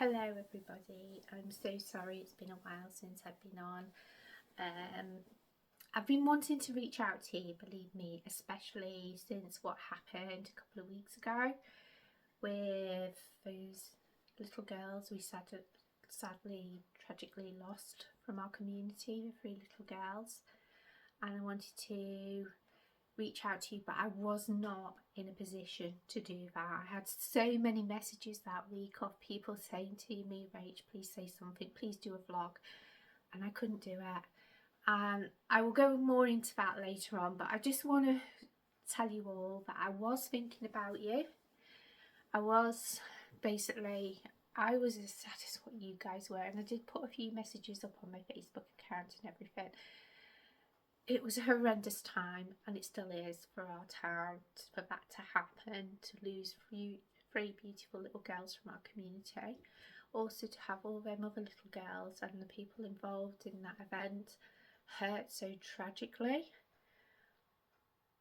Hello everybody, I'm so sorry it's been a while since I've been on. I've been wanting to reach out to you, believe me, especially since what happened a couple of weeks ago with those little girls we sadly, tragically lost from our community, the 3 little girls. And I wanted to reach out to you, but I was not in a position to do that. I had so many messages that week of people saying to me, Rach, please say something, please do a vlog, and I couldn't do it. And I will go more into that later on, but I just want to tell you all that I was thinking about you. I was as sad as what you guys were, and I did put a few messages up on my Facebook account and everything. It was a horrendous time, and it still is, for our town, for that to happen, to lose 3 beautiful little girls from our community. Also to have all them other little girls and the people involved in that event hurt so tragically.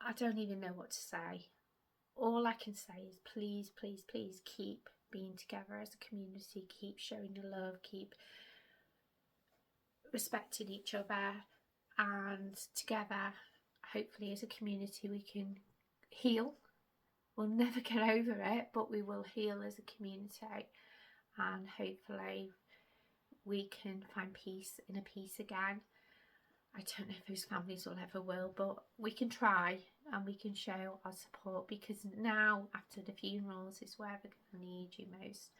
I don't even know what to say. All I can say is please, please, please keep being together as a community, keep showing the love, keep respecting each other, and together, hopefully as a community, we can heal. We'll never get over it, but we will heal as a community, and hopefully we can find peace, inner peace again. I don't know if those families will ever will, but we can try, and we can show our support, because now after the funerals is where they're going to need you most.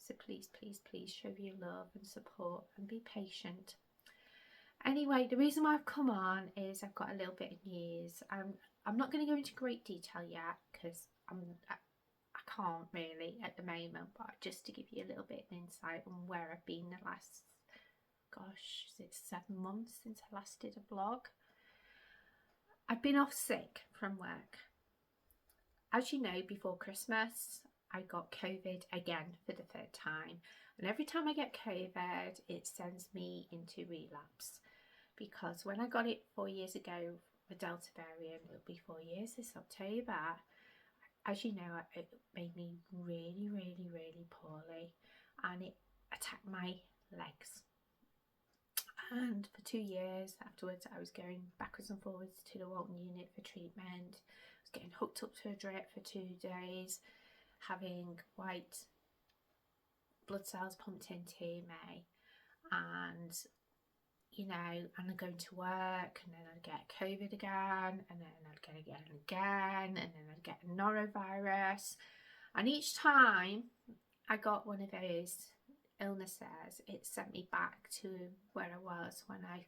So please, please, please show your love and support and be patient. Anyway, the reason why I've come on is I've got a little bit of news. I'm not going to go into great detail yet, because I can't really at the moment, but just to give you a little bit of insight on where I've been the last, gosh, is it 7 months since I last did a vlog? I've been off sick from work. As you know, before Christmas, I got COVID again for the 3rd time. And every time I get COVID, it sends me into relapse. Because when I got it 4 years ago, the Delta variant, it'll be 4 years this October. As you know, it made me really, really, really poorly. And it attacked my legs. And for 2 years afterwards, I was going backwards and forwards to the Walton unit for treatment. I was getting hooked up to a drip for 2 days, having white blood cells pumped into me, and you know, and I'm going to work, and then I'd get COVID again, and then I'd get it again, and then I'd get a norovirus, and each time I got one of those illnesses, it sent me back to where I was when I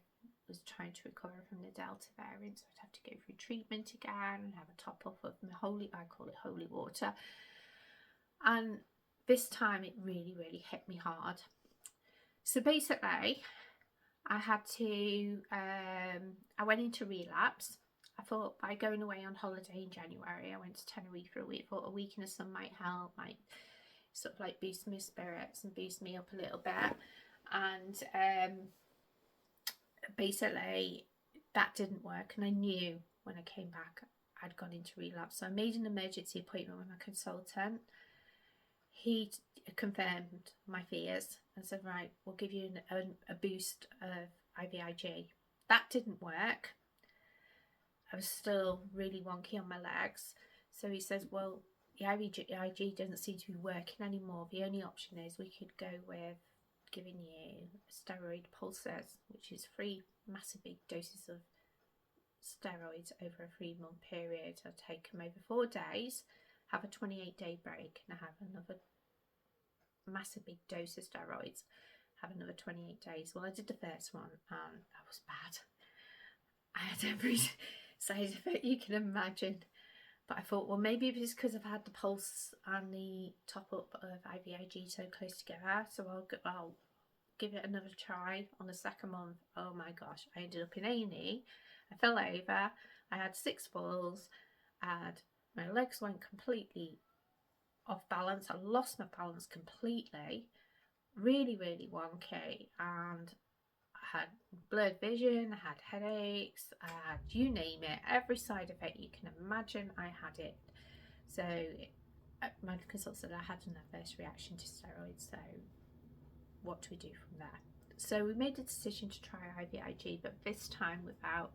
was trying to recover from the Delta variant. So I'd have to go through treatment again and have a top up of my I call it holy water, and this time it really, really hit me hard. So basically I had to, I went into relapse. I thought by going away on holiday in January, I went to Tenerife for a week, thought a week in the sun might help, might sort of like boost my spirits and boost me up a little bit. And basically that didn't work, and I knew when I came back I'd gone into relapse. So I made an emergency appointment with my consultant. He confirmed my fears and said, right, we'll give you a boost of IVIG. That didn't work. I was still really wonky on my legs. So he says, well, the IVIG doesn't seem to be working anymore. The only option is we could go with giving you steroid pulses, which is 3 massive big doses of steroids over a 3-month period. I'll take them over 4 days, have a 28-day break, and I have another massive big dose of steroids, have another 28 days. Well, I did the first one, and that was bad. I had every side effect you can imagine, but I thought, well, maybe it's because I've had the pulse and the top up of IVIG so close together, so I'll give it another try on the 2nd month. Oh my gosh, I ended up in A&E. I fell over, I had 6 falls, and my legs went completely off balance. I lost my balance completely, really, really wonky, and I had blurred vision, I had headaches, I had, you name it, every side effect you can imagine, I had it. So my consultant said I had an adverse reaction to steroids, so what do we do from there? So we made the decision to try IVIG, but this time without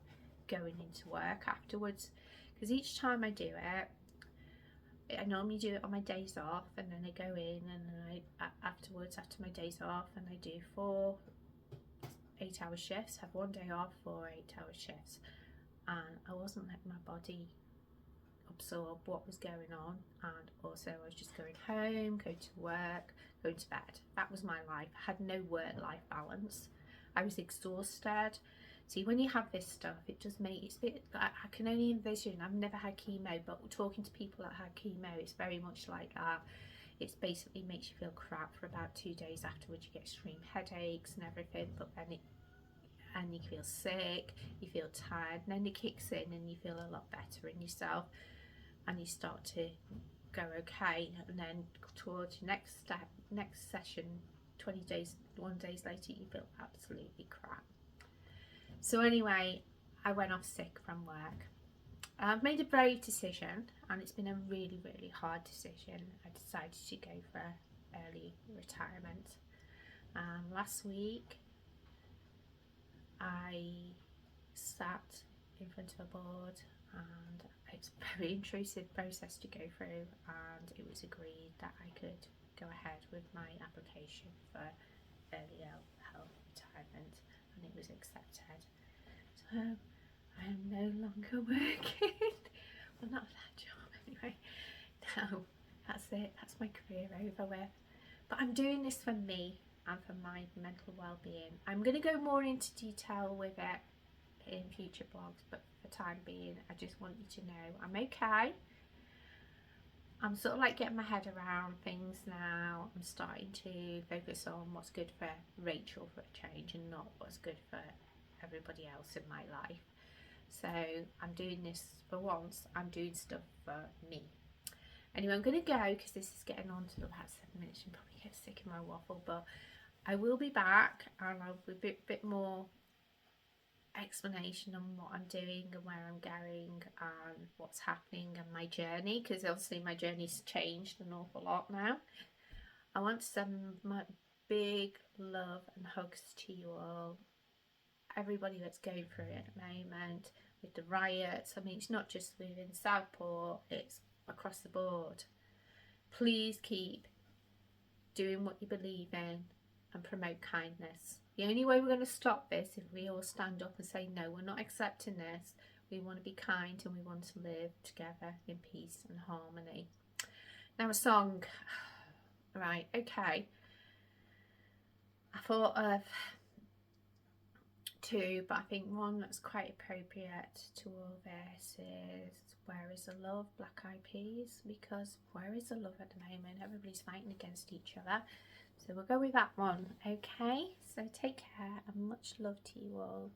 going into work afterwards, because each time I do it, I normally do it on my days off, and then I go in and then afterwards, after my days off, and I do 4 8-hour shifts, have 1 day off, 4 8-hour shifts, and I wasn't letting my body absorb what was going on. And also I was just going home, going to work, going to bed. That was my life. I had no work-life balance. I was exhausted. See, when you have this stuff, it does make it's a bit like, I can only envision, I've never had chemo, but talking to people that had chemo, it's very much like that. It's basically makes you feel crap for about 2 days afterwards. You get extreme headaches and everything, but then and you feel sick, you feel tired, and then it kicks in and you feel a lot better in yourself, and you start to go okay. And then towards your next step, next session, 20 days, 1 day later, you feel absolutely crap. So anyway, I went off sick from work. I've made a brave decision, and it's been a really, really hard decision. I decided to go for early retirement. Last week, I sat in front of a board, and it's a very intrusive process to go through, and it was agreed that I could go ahead with my application for early health retirement, and it was accepted. So I am no longer working. Well, not that job anyway. No, that's it. That's my career over with. But I'm doing this for me and for my mental well-being. I'm going to go more into detail with it in future blogs, but for the time being, I just want you to know I'm okay. I'm sort of like getting my head around things now. I'm starting to focus on what's good for Rachel for a change, and not what's good for everybody else in my life. So I'm doing this for once. I'm doing stuff for me. Anyway, I'm going to go because this is getting on to about 7 minutes and probably get sick of my waffle, but I will be back, and I'll be a bit more explanation on what I'm doing and where I'm going and what's happening and my journey, because obviously my journey's changed an awful lot now. I want to send my big love and hugs to you all, everybody that's going through it at the moment with the riots. I mean, it's not just within Southport, it's across the board. Please keep doing what you believe in and promote kindness. The only way we're going to stop this is if we all stand up and say, no, we're not accepting this. We want to be kind and we want to live together in peace and harmony. Now a song. Right, okay. I thought of 2, but I think one that's quite appropriate to all this is Where Is the Love, Black Eyed Peas, because where is the love at the moment? Everybody's fighting against each other. So we'll go with that one, okay? So take care and much love to you all.